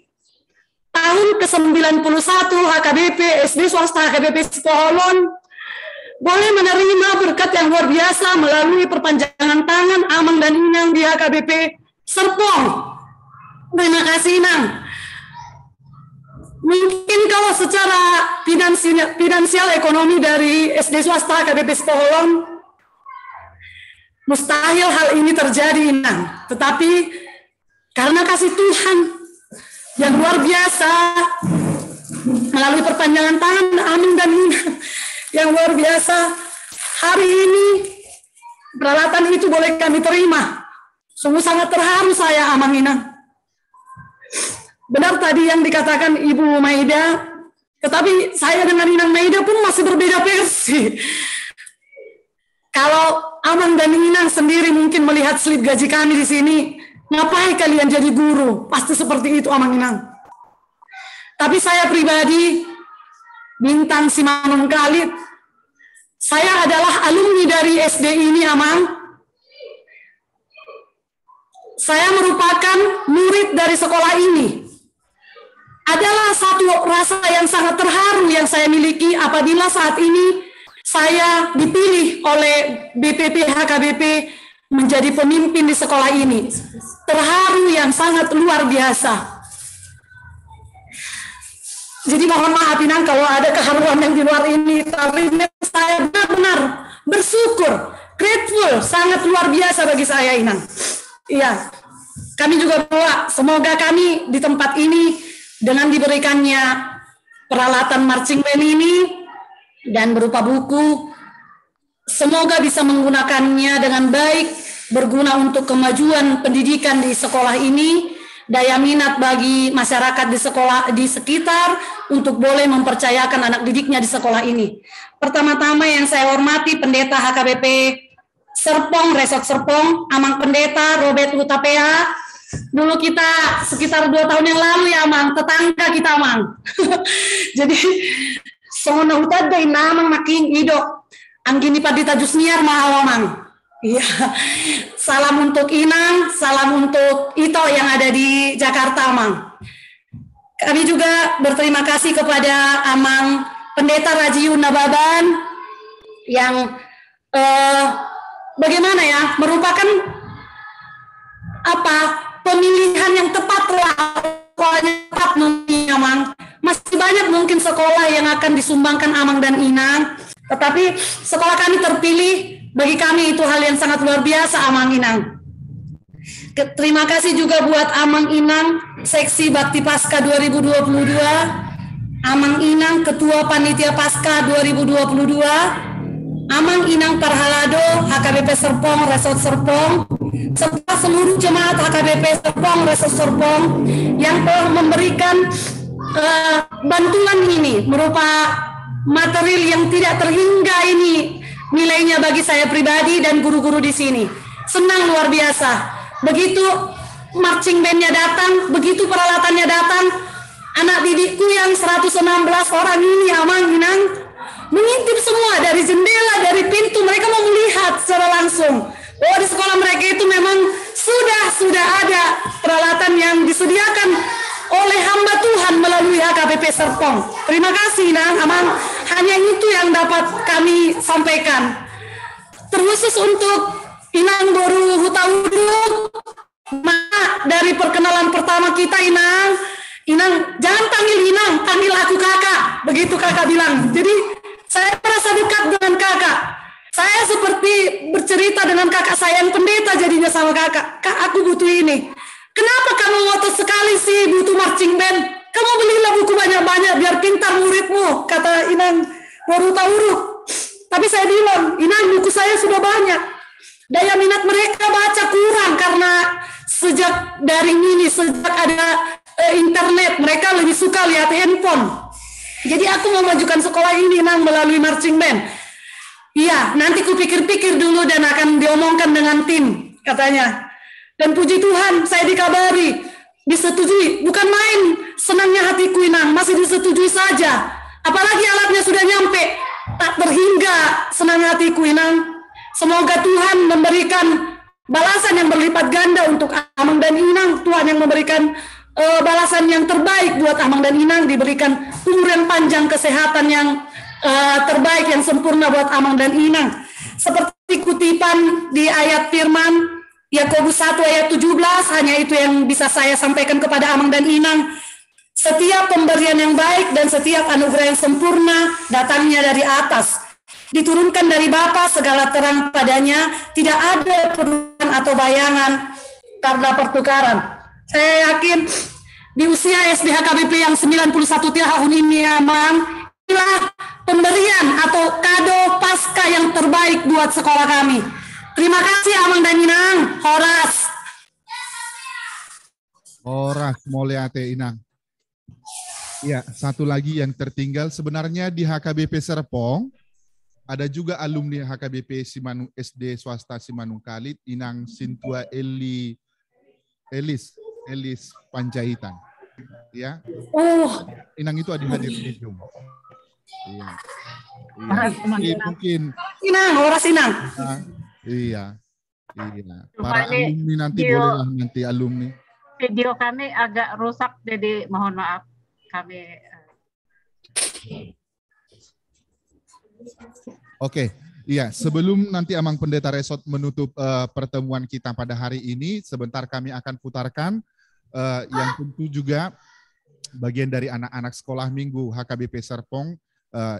tahun ke-91 HKBP SD Swasta HKBP Spoholon boleh menerima berkat yang luar biasa melalui perpanjangan tangan Amang dan Inang di HKBP Serpong. Terima kasih Inang. Mungkin kalau secara finansial ekonomi dari SD Swasta HKBP Spoholon mustahil hal ini terjadi Inang. Tetapi karena kasih Tuhan yang luar biasa melalui perpanjangan tangan Amang dan Inang yang luar biasa, hari ini peralatan itu boleh kami terima. Sungguh sangat terharu saya Amang Inang. Benar tadi yang dikatakan Ibu Maida, tetapi saya dengan Inang Maida pun masih berbeda versi. Kalau Amang dan Inang sendiri mungkin melihat slip gaji kami di sini, ngapain kalian jadi guru? Pasti seperti itu Amang Inang. Tapi saya pribadi, Bintang Simanung Kalit, saya adalah alumni dari SD ini Amang. Saya merupakan murid dari sekolah ini. Adalah satu rasa yang sangat terharu yang saya miliki apabila saat ini saya dipilih oleh BPP HKBP menjadi pemimpin di sekolah ini. Terharu yang sangat luar biasa. Jadi mohon maaf Inang kalau ada keharuan yang di luar ini, tapi saya benar-benar bersyukur, grateful, sangat luar biasa bagi saya Inang. Iya, kami juga berdoa semoga kami di tempat ini dengan diberikannya peralatan marching band ini dan berupa buku, semoga bisa menggunakannya dengan baik, berguna untuk kemajuan pendidikan di sekolah ini, daya minat bagi masyarakat di sekolah di sekitar untuk boleh mempercayakan anak didiknya di sekolah ini. Pertama-tama yang saya hormati Pendeta HKBP Serpong, Resort Serpong, Amang Pendeta Robert Hutapea. Dulu kita sekitar 2 tahun yang lalu ya Amang, tetangga kita Amang. Jadi sono utada inamang making ido anggini padita jusniar mahal Amang. Iya. Salam untuk Inang, salam untuk Ito yang ada di Jakarta Amang. Kami juga berterima kasih kepada Amang Pendeta Rajiun Nababan yang bagaimana ya, merupakan pemilihan yang tepat lah, sekolahnya tepat mungkin Amang. Masih banyak mungkin sekolah yang akan disumbangkan Amang dan Inang, tetapi sekolah kami terpilih, bagi kami itu hal yang sangat luar biasa Amang Inang. Terima kasih juga buat Amang Inang Seksi Bakti Pasca 2022, Amang Inang Ketua Panitia Pasca 2022, Amang Inang Parhalado HKBP Serpong, Resort Serpong, serta seluruh jemaat HKBP Serpong, Resort Serpong yang telah memberikan bantuan ini berupa material yang tidak terhingga ini nilainya bagi saya pribadi dan guru-guru di sini. Senang luar biasa. Begitu marching band-nya datang, begitu peralatannya datang, anak didikku yang 116 orang ini Amang Inang mengintip semua dari jendela, dari pintu, mereka mau melihat secara langsung. Oh, di sekolah mereka itu memang sudah ada peralatan yang disediakan oleh hamba Tuhan melalui HKBP Serpong. Terima kasih Nang Amang, hanya itu yang dapat kami sampaikan. Terkhusus untuk Inang Boru Hutaudu, dari perkenalan pertama kita Inang, jangan panggil Inang, panggil aku kakak, begitu kakak bilang. Jadi saya merasa dekat dengan kakak. Saya seperti bercerita dengan kakak saya yang pendeta jadinya sama kakak. Kak, aku butuh ini. Kenapa kamu ngotot sekali sih butuh marching band? Kamu belilah buku banyak-banyak biar pintar muridmu, kata Inang Boru Tauruk. Tapi saya bilang, Inang buku saya sudah banyak. Daya minat mereka baca kurang karena sejak daring ini, sejak ada internet, mereka lebih suka lihat handphone. Jadi aku mau majukan sekolah ini Nang melalui marching band. Iya, nanti ku pikir-pikir dulu dan akan diomongkan dengan tim, katanya. Dan puji Tuhan, saya dikabari, disetujui. Bukan main senangnya hatiku Inang, masih disetujui saja. Apalagi alatnya sudah nyampe, tak terhingga senangnya hatiku Inang. Semoga Tuhan memberikan balasan yang berlipat ganda untuk Amang dan Inang. Tuhan yang memberikan balasan yang terbaik buat Amang dan Inang, diberikan umur yang panjang, kesehatan yang terbaik, yang sempurna buat Amang dan Inang. Seperti kutipan di ayat firman Yakobus 1 ayat 17, hanya itu yang bisa saya sampaikan kepada Amang dan Inang. Setiap pemberian yang baik dan setiap anugerah yang sempurna datangnya dari atas, diturunkan dari Bapa, segala terang padanya, tidak ada perubahan atau bayangan karena pertukaran. Saya yakin di usia SD HKBP yang 91 tahun ini Amang, inilah pemberian atau kado pasca yang terbaik buat sekolah kami. Terima kasih Amang dan Inang. Horas Moleate Inang. Ya, satu lagi yang tertinggal sebenarnya di HKBP Serpong ada juga alumni HKBP Simanung SD swasta Simanung Kalit, Inang Sintua Elis Panjaitan. Ya. Inang itu ada hadir di Zoom. Iya. Mungkin Inang, horas Inang. Iya. Para alumni nanti bolehlah nanti alumni. Video kami agak rusak, jadi mohon maaf kami. Oke, iya. Sebelum nanti Amang Pendeta Resort menutup pertemuan kita pada hari ini, sebentar kami akan putarkan yang tentu juga bagian dari anak-anak sekolah minggu HKBP Serpong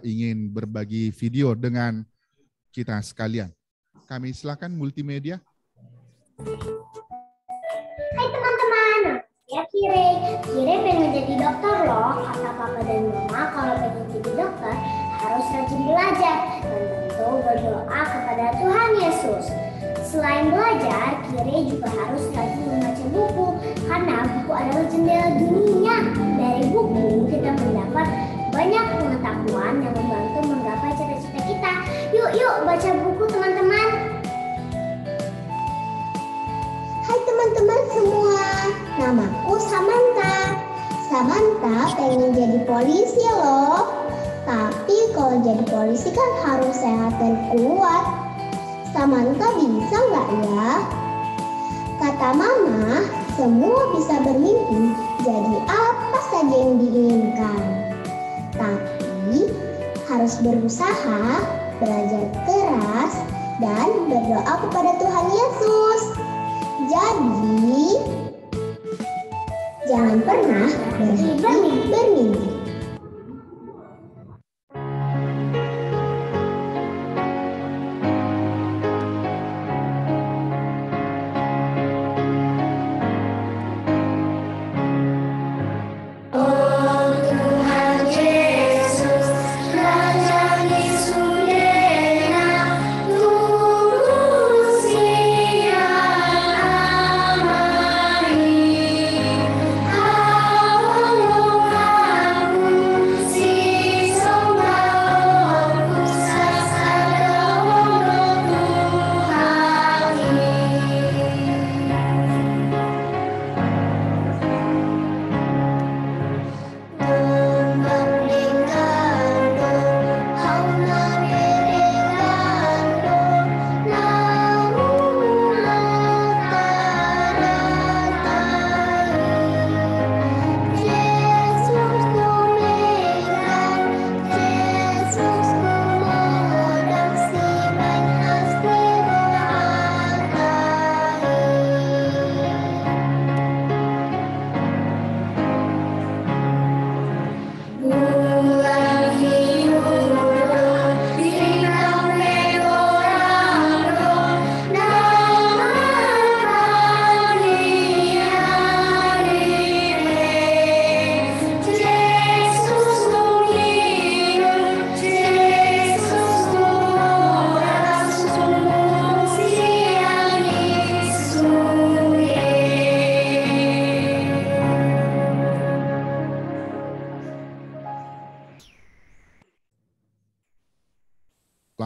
ingin berbagi video dengan kita sekalian. Kami silakan multimedia. Hai teman-teman, ya Kire pengen jadi dokter loh. Kata papa dan mama kalau pengen jadi dokter harus rajin belajar dan tentu berdoa kepada Tuhan Yesus. Selain belajar, Kire juga harus rajin membaca buku karena buku adalah jendela dunia. Dari buku kita mendapat banyak pengetahuan yang membantu menggapai cita-cita kita. Yuk baca buku teman-teman. Hai teman-teman semua, namaku Samantha. Samantha pengen jadi polisi loh. Tapi kalau jadi polisi kan harus sehat dan kuat. Samantha bisa nggak ya? Kata mama, semua bisa bermimpi jadi apa saja yang diinginkan. Tapi harus berusaha, belajar keras, dan berdoa kepada Tuhan Yesus. Jadi, jangan pernah bermimpi.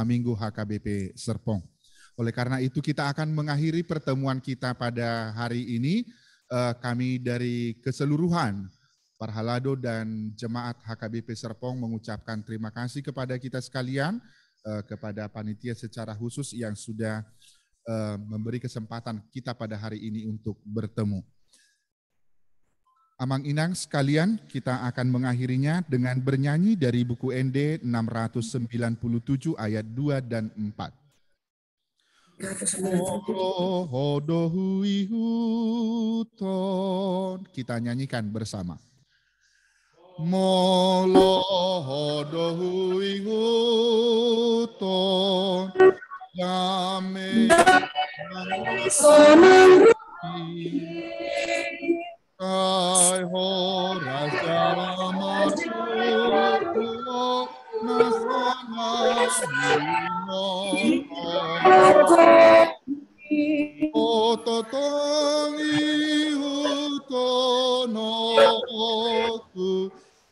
Minggu HKBP Serpong. Oleh karena itu kita akan mengakhiri pertemuan kita pada hari ini. Kami dari keseluruhan Parhalado dan Jemaat HKBP Serpong mengucapkan terima kasih kepada kita sekalian, kepada panitia secara khusus yang sudah memberi kesempatan kita pada hari ini untuk bertemu. Amang Inang sekalian, kita akan mengakhirinya dengan bernyanyi dari buku ND 697 ayat 2 dan 4. Kita nyanyikan bersama. Molohodohui huton Yame Kai horas jalamas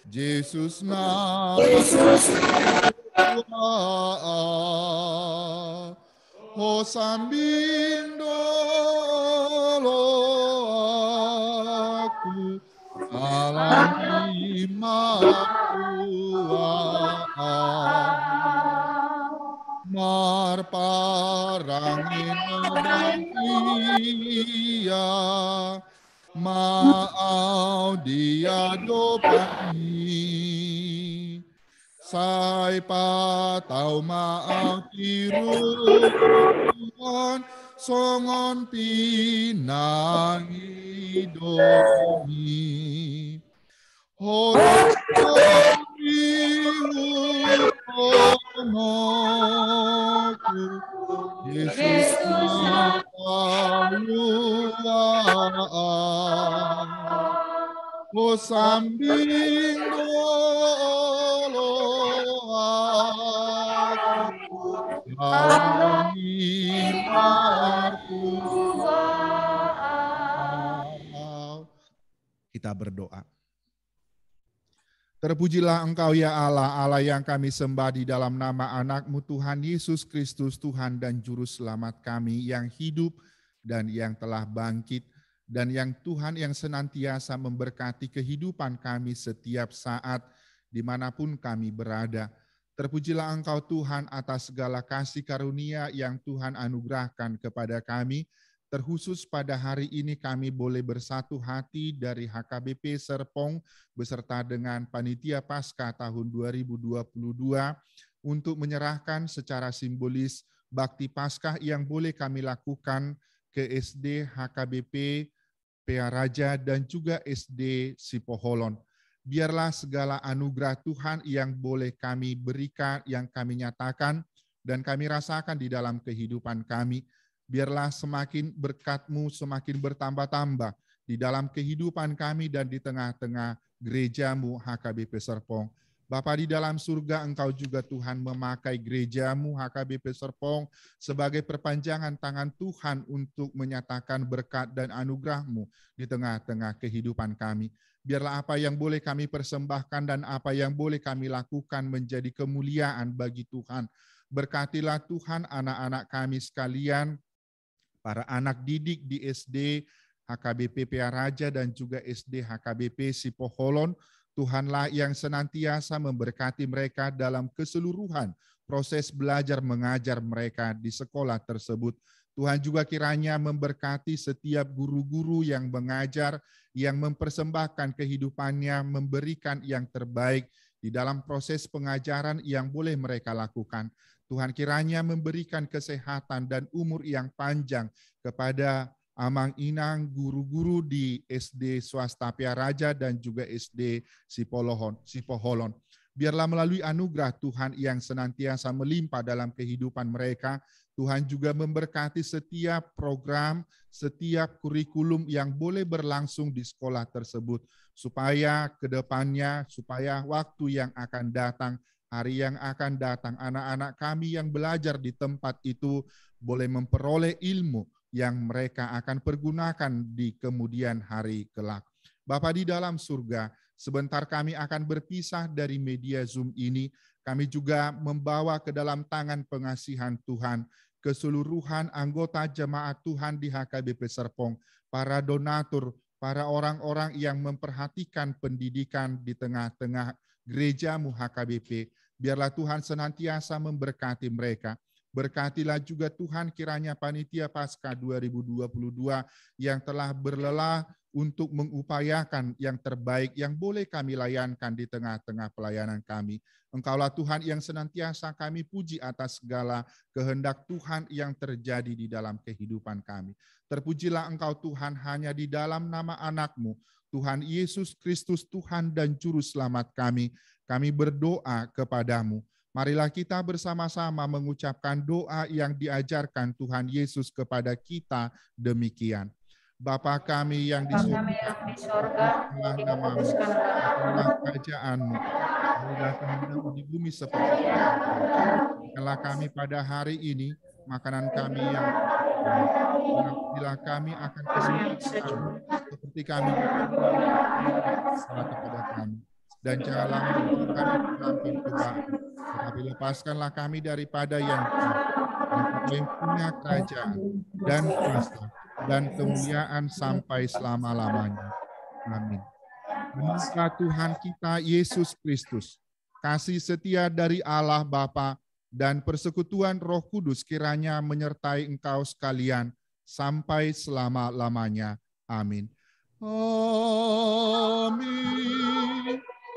Jesus nama Hosambindo aku alami makua marparangin dia mau dia dopani sai patau mau tiruan songon pinangi domi Yesus Sambing Kita berdoa. Terpujilah Engkau ya Allah, Allah yang kami sembah di dalam nama anak-Mu Tuhan Yesus Kristus, Tuhan dan Juru Selamat kami yang hidup dan yang telah bangkit, dan yang Tuhan yang senantiasa memberkati kehidupan kami setiap saat dimanapun kami berada. Terpujilah Engkau Tuhan atas segala kasih karunia yang Tuhan anugerahkan kepada kami. Terkhusus pada hari ini kami boleh bersatu hati dari HKBP Serpong beserta dengan Panitia Paskah tahun 2022 untuk menyerahkan secara simbolis bakti Paskah yang boleh kami lakukan ke SD HKBP PA Raja dan juga SD Sipoholon. Biarlah segala anugerah Tuhan yang boleh kami berikan, yang kami nyatakan dan kami rasakan di dalam kehidupan kami. Biarlah semakin berkat-Mu semakin bertambah-tambah di dalam kehidupan kami dan di tengah-tengah gereja-Mu HKBP Serpong. Bapa di dalam surga, Engkau juga Tuhan memakai gereja-Mu HKBP Serpong sebagai perpanjangan tangan Tuhan untuk menyatakan berkat dan anugerah-Mu di tengah-tengah kehidupan kami. Biarlah apa yang boleh kami persembahkan dan apa yang boleh kami lakukan menjadi kemuliaan bagi Tuhan. Berkatilah Tuhan anak-anak kami sekalian, para anak didik di SD HKBP PA Raja dan juga SD HKBP Sipoholon. Tuhanlah yang senantiasa memberkati mereka dalam keseluruhan proses belajar mengajar mereka di sekolah tersebut. Tuhan juga kiranya memberkati setiap guru-guru yang mengajar, yang mempersembahkan kehidupannya, memberikan yang terbaik di dalam proses pengajaran yang boleh mereka lakukan. Tuhan kiranya memberikan kesehatan dan umur yang panjang kepada Amang Inang, guru-guru di SD Swasta PA Raja dan juga SD Sipoholon. Biarlah melalui anugerah Tuhan yang senantiasa melimpah dalam kehidupan mereka, Tuhan juga memberkati setiap program, setiap kurikulum yang boleh berlangsung di sekolah tersebut, supaya ke depannya, supaya waktu yang akan datang, hari yang akan datang, anak-anak kami yang belajar di tempat itu boleh memperoleh ilmu yang mereka akan pergunakan di kemudian hari kelak. Bapa di dalam surga, sebentar kami akan berpisah dari media Zoom ini, kami juga membawa ke dalam tangan pengasihan Tuhan keseluruhan anggota jemaat Tuhan di HKBP Serpong, para donatur, para orang-orang yang memperhatikan pendidikan di tengah-tengah gereja-Mu HKBP. Biarlah Tuhan senantiasa memberkati mereka. Berkatilah juga Tuhan kiranya Panitia Paskah 2022 yang telah berlelah untuk mengupayakan yang terbaik yang boleh kami layankan di tengah-tengah pelayanan kami. Engkaulah Tuhan yang senantiasa kami puji atas segala kehendak Tuhan yang terjadi di dalam kehidupan kami. Terpujilah Engkau Tuhan hanya di dalam nama anak-Mu, Tuhan Yesus Kristus Tuhan dan Juru Selamat kami. Kami berdoa kepadamu. Marilah kita bersama-sama mengucapkan doa yang diajarkan Tuhan Yesus kepada kita demikian. Bapa kami yang di surga, dikuduskanlah kerajaan-Mu, marilah kehendakmu di bumi seperti di surga. Berikanlah kami pada hari ini makanan kami yang bila kami akan kesulitan seperti kami salah kepada kami. Dan janganlah membawa kami dalam pencobaan, tetapi lepaskanlah kami daripada yang punya kerajaan dan kuasa dan kemuliaan sampai selama-lamanya. Amin. Semoga Tuhan kita Yesus Kristus, kasih setia dari Allah Bapa dan persekutuan Roh Kudus kiranya menyertai engkau sekalian sampai selama-lamanya. Amin. Amin.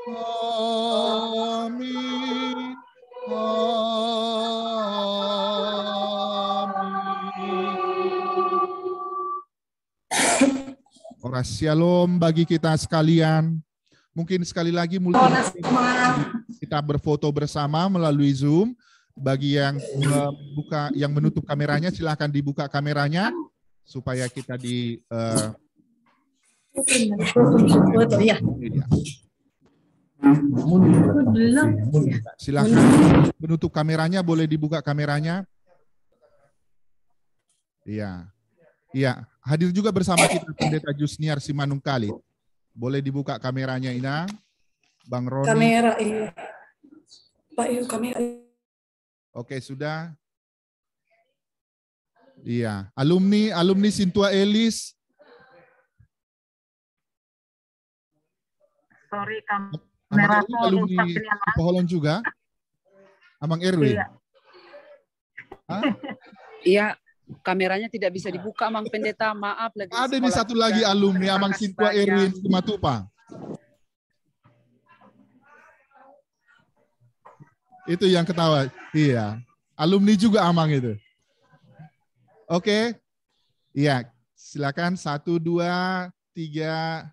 Amin. Ora shalom bagi kita sekalian. Mungkin sekali lagi kita berfoto bersama melalui Zoom. Bagi yang membuka, yang menutup kameranya, silakan dibuka kameranya supaya kita di silakan menutup kameranya, boleh dibuka kameranya. Iya. Iya, hadir juga bersama kita Pendeta Jusniar Simanungkalit. Boleh dibuka kameranya, Ina. Bang Roni. Kamera, iya. Pak, yuk kamera. Oke, sudah. Iya, alumni Sintua Elis. Sorry, kamera alumni Poholon juga. Amang Erwin. Iya. Iya, kameranya tidak bisa dibuka, Mang Pendeta. Maaf lagi. Ada nih satu lagi alumni Amang Sintua Erwin Simatupang. Itu yang ketawa. Iya. Alumni juga Amang itu. Oke. Iya, silakan 1 2 3.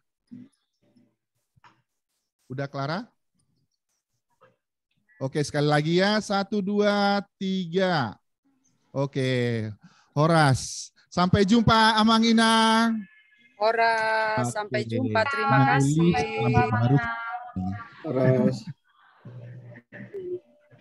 Udah Clara? Oke, sekali lagi ya. 1 2 3. Oke. Horas. Sampai jumpa Amang Inang. Horas, sampai jumpa. Terima kasih. Horas.